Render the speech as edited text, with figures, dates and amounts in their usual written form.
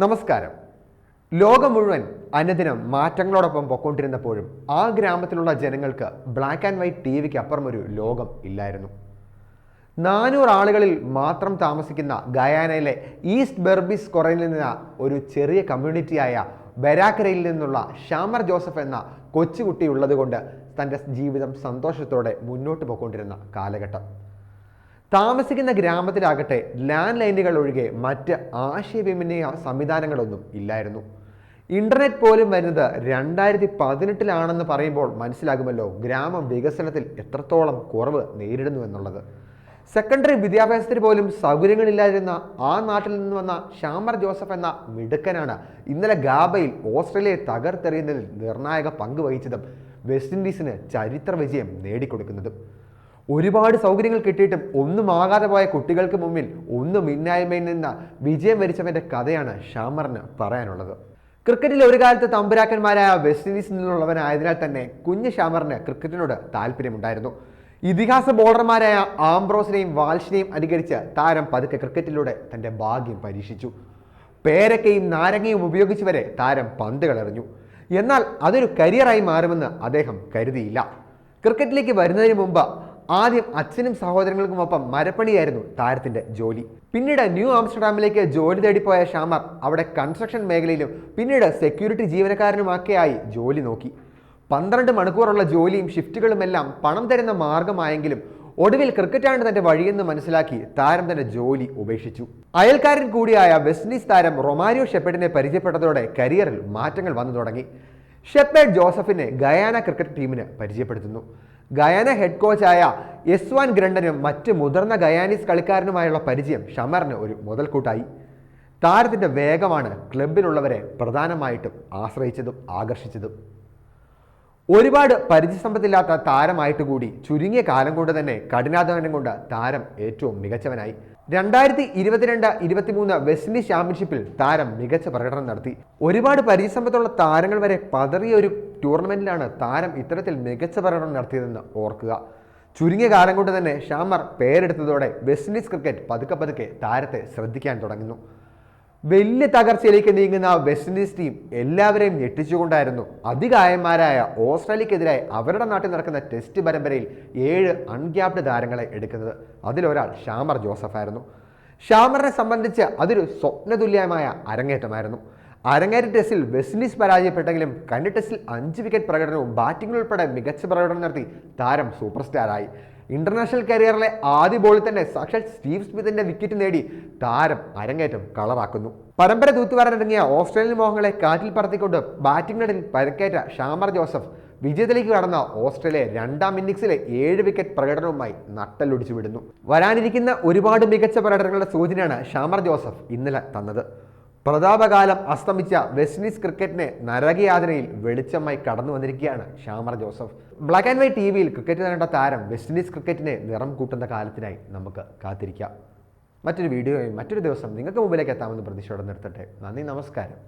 നമസ്കാരം. ലോകം മുഴുവൻ അനുദിനം മാറ്റങ്ങളോടൊപ്പം പൊക്കൊണ്ടിരുന്നപ്പോഴും ആ ഗ്രാമത്തിലുള്ള ജനങ്ങൾക്ക് ബ്ലാക്ക് ആൻഡ് വൈറ്റ് ടി വിക്ക് അപ്പുറം ഒരു ലോകം ഇല്ലായിരുന്നു. 400 ആളുകളിൽ മാത്രം താമസിക്കുന്ന ഗയാനയിലെ ഈസ്റ്റ് ബെർബിസ് കൊറയിൽ നിന്ന് ഒരു ചെറിയ കമ്മ്യൂണിറ്റിയായ ബരാക്കരയിൽ നിന്നുള്ള ഷാമർ ജോസഫ് എന്ന കൊച്ചുകുട്ടി ഉള്ളതുകൊണ്ട് തൻ്റെ ജീവിതം സന്തോഷത്തോടെ മുന്നോട്ട് പോയിക്കൊണ്ടിരുന്ന കാലഘട്ടം. താമസിക്കുന്ന ഗ്രാമത്തിലാകട്ടെ ലാൻഡ് ലൈനുകൾ ഒഴികെ മറ്റ് ആശയവിനിമയ സംവിധാനങ്ങളൊന്നും ഇല്ലായിരുന്നു. ഇന്റർനെറ്റ് പോലും വരുന്നത് 2018 പറയുമ്പോൾ മനസ്സിലാകുമല്ലോ ഗ്രാമം വികസനത്തിൽ എത്രത്തോളം കുറവ് നേരിടുന്നു എന്നുള്ളത്. സെക്കൻഡറി വിദ്യാഭ്യാസത്തിന് പോലും സൗകര്യങ്ങളില്ലാതിരുന്ന ആ നാട്ടിൽ നിന്ന് വന്ന ഷാമർ ജോസഫ് എന്ന മിടുക്കനാണ് ഇന്നലെ ഗാബയിൽ ഓസ്ട്രേലിയയെ തകർത്തെറിയുന്നതിൽ നിർണായക പങ്ക് വഹിച്ചതും വെസ്റ്റ് ഇൻഡീസിന് ചരിത്ര വിജയം നേടിക്കൊടുക്കുന്നതും. ഒരുപാട് സൗകര്യങ്ങൾ കിട്ടിയിട്ടും ഒന്നുമാകാതെ പോയ കുട്ടികൾക്ക് മുമ്പിൽ ഒന്നുമില്ലായ്മയിൽ നിന്ന് വിജയം വരിച്ചവന്റെ കഥയാണ് ഷാമറിന് പറയാനുള്ളത്. ക്രിക്കറ്റിൽ ഒരു കാലത്ത് തമ്പുരാക്കന്മാരായ വെസ്റ്റ് ഇൻഡീസിൽ നിന്നുള്ളവനായതിനാൽ തന്നെ കുഞ്ഞ് ഷാമറിന് ക്രിക്കറ്റിനോട് താല്പര്യമുണ്ടായിരുന്നു. ഇതിഹാസ ബോളർമാരായ ആംബ്രോസിനെയും വാൽഷിനെയും അനുകരിച്ച് താരം പതുക്കെ ക്രിക്കറ്റിലൂടെ തന്റെ ഭാഗ്യം പരീക്ഷിച്ചു. പേരക്കയും നാരങ്ങയും ഉപയോഗിച്ച് വരെ താരം പന്തുകൾ എറിഞ്ഞു. എന്നാൽ അതൊരു കരിയറായി മാറുമെന്ന് അദ്ദേഹം കരുതിയില്ല. ക്രിക്കറ്റിലേക്ക് വരുന്നതിന് മുമ്പ് ആദ്യം അച്ഛനും സഹോദരങ്ങൾക്കുമൊപ്പം മരപ്പണിയായിരുന്നു താരത്തിന്റെ ജോലി. പിന്നീട് ന്യൂ ആംസ്റ്റർഡാമിലേക്ക് ജോലി തേടിപ്പോയ ഷാമർ അവിടെ കൺസ്ട്രക്ഷൻ മേഖലയിലും പിന്നീട് സെക്യൂരിറ്റി ജീവനക്കാരനുമൊക്കെയായി ജോലി നോക്കി. 12 മണിക്കൂറുള്ള ജോലിയും ഷിഫ്റ്റുകളുമെല്ലാം പണം തരുന്ന മാർഗമായെങ്കിലും ഒടുവിൽ ക്രിക്കറ്റാണ് തന്റെ വഴിയെന്ന് മനസ്സിലാക്കി താരം തന്റെ ജോലി ഉപേക്ഷിച്ചു. അയൽക്കാരൻ കൂടിയായ വെസ്റ്റ് ഇൻഡീസ് താരം റൊമാരിയോ ഷെപ്പേർഡിനെ പരിചയപ്പെട്ടതോടെ കരിയറിൽ മാറ്റങ്ങൾ വന്നു തുടങ്ങി. ഷെപ്പേർഡ് ജോസഫിനെ ഗയാന ക്രിക്കറ്റ് ടീമിന് പരിചയപ്പെടുത്തുന്നു. ഗയാന ഹെഡ് കോച്ചായ എസ്വാൻ ഗ്രണ്ടനും മറ്റ് മുതിർന്ന ഗയാനീസ് കളിക്കാരനുമായുള്ള പരിചയം ഷമറിന് ഒരു മുതൽക്കൂട്ടായി. താരത്തിന്റെ വേഗമാണ് ക്ലബിലുള്ളവരെ പ്രധാനമായിട്ടും ആശ്രയിച്ചതും ആകർഷിച്ചതും. ഒരുപാട് പരിചയസമ്പത്തില്ലാത്ത താരമായിട്ട് കൂടി ചുരുങ്ങിയ കാലം കൊണ്ട് തന്നെ കഠിനാധ്വാനം കൊണ്ട് താരം ഏറ്റവും മികച്ചവനായി. 2022-23 വെസ്റ്റ് ഇൻഡീസ് ചാമ്പ്യൻഷിപ്പിൽ താരം മികച്ച പ്രകടനം നടത്തി. ഒരുപാട് പരിചയസമ്പത്തുള്ള താരങ്ങൾ വരെ പതറിയ ഒരു ടൂർണമെന്റിലാണ് താരം ഇത്തരത്തിൽ മികച്ച പ്രകടനം നടത്തിയതെന്ന് ഓർക്കുക. ചുരുങ്ങിയ കാലം കൊണ്ട് തന്നെ ഷാമർ പേരെടുത്തതോടെ വെസ്റ്റ് ഇൻഡീസ് ക്രിക്കറ്റ് പതുക്കെ താരത്തെ ശ്രദ്ധിക്കാൻ തുടങ്ങുന്നു. വലിയ തകർച്ചയിലേക്ക് നീങ്ങുന്ന വെസ്റ്റ് ഇൻഡീസ് ടീം എല്ലാവരെയും ഞെട്ടിച്ചുകൊണ്ടായിരുന്നു അതികായന്മാരായ ഓസ്ട്രേലിയക്കെതിരായി അവരുടെ നാട്ടിൽ നടക്കുന്ന ടെസ്റ്റ് പരമ്പരയിൽ 7 അൺക്യാപ്ഡ് താരങ്ങളെ എടുക്കുന്നത്. അതിലൊരാൾ ഷാമർ ജോസഫ് ആയിരുന്നു. ഷാമറിനെ സംബന്ധിച്ച് അതൊരു സ്വപ്നതുല്യമായ അരങ്ങേറ്റമായിരുന്നു. അരങ്ങേറ്റ ടെസ്റ്റിൽ വെസ്റ്റ് ഇൻഡീസ് പരാജയപ്പെട്ടെങ്കിലും കന്നി ടെസ്റ്റിൽ 5 വിക്കറ്റ് പ്രകടനവും ബാറ്റിംഗ് ഉൾപ്പെടെ മികച്ച പ്രകടനം നടത്തി താരം സൂപ്പർ സ്റ്റാറായി. ഇന്റർനാഷണൽ കരിയറിലെ ആദ്യ ബോളിൽ തന്നെ സാക്ഷാൽ സ്റ്റീവ് സ്മിത്തിന്റെ വിക്കറ്റ് നേടി താരം അരങ്ങേറ്റം കളറാക്കുന്നു. പരമ്പര തൂത്തുവാരാനിറങ്ങിയ ഓസ്ട്രേലിയൻ മോഹങ്ങളെ കാറ്റിൽ പറത്തിക്കൊണ്ട് ബാറ്റിംഗ് നടിൽ പരിക്കേറ്റ ഷാമർ ജോസഫ് വിജയത്തിലേക്ക് കടന്ന ഓസ്ട്രേലിയ 2ാം ഇന്നിംഗ്സിലെ 7 വിക്കറ്റ് പ്രകടനവുമായി നട്ടലൊടിച്ചു വിടുന്നു. വരാനിരിക്കുന്ന ഒരുപാട് മികച്ച പ്രകടനങ്ങളുടെ സൂചനയാണ് ഷാമർ ജോസഫ് ഇന്നലെ തന്നത്. പ്രതാപകാലം അസ്തമിച്ച വെസ്റ്റ് ഇൻഡീസ് ക്രിക്കറ്റിനെ നരകയാതനയിൽ വെളിച്ചമായി കടന്നു വന്നിരിക്കുകയാണ് Shamar Joseph. Black and white T വിയിൽ ക്രിക്കറ്റ് കണ്ട താരം വെസ്റ്റ് ഇൻഡീസ് ക്രിക്കറ്റിനെ നിറം കൂട്ടുന്ന കാലത്തിനായി നമുക്ക് കാത്തിരിക്കാം. മറ്റൊരു വീഡിയോയും മറ്റൊരു ദിവസം നിങ്ങൾക്ക് മുമ്പിലേക്ക് എത്താമെന്ന് പ്രതീക്ഷയോടെ നിർത്തട്ടെ. നന്ദി, നമസ്കാരം.